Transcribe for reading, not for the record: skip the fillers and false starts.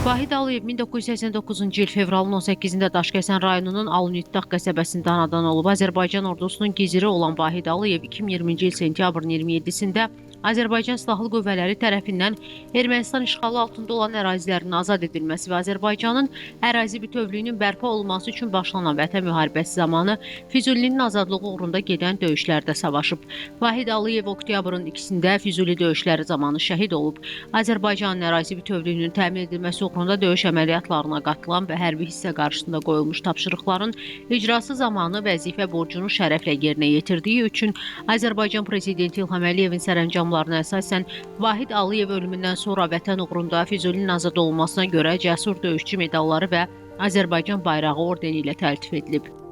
Vahid Aliyev 1989-cu il fevralın 18-də Daşkəsən rayonunun Aluniddaq qəsəbəsində anadan olub. Azərbaycan ordusunun giziri olan Vahid Aliyev 2020-ci il sentyabrın 27-sində Azərbaycan Silahlı Qüvvələri tərəfindən Ermənistan işğalı altında olan ərazilərinin azad edilməsi və Azərbaycanın ərazi bütövlüyünün bərpa olunması üçün başlanan Vətən müharibəsi zamanı Füzulinin azadlığı uğrunda gedən döyüşlərdə savaşıb. Vahid Aliyev oktyabrın 2-də Füzuli döyüşləri zamanı şəhid olub. Azərbaycanın ərazi bütövlüyünün təmin edilməsi uğrunda döyüş əməliyyatlarına qatılan və hərbi hissə qarşısında qoyulmuş tapşırıqların icrası zamanı vəzifə borcunu şərəflə yerinə yetirdiyi üçün Azərbaycan Prezidenti İlham Əliyevin sərəncamlarına əsasən Vahid Aliyev ölümündən sonra Vətən uğrunda Füzulinin azad olunmasına görə cəsur döyüşçü medalları və Azərbaycan bayrağı ordeni ilə təltif edilib.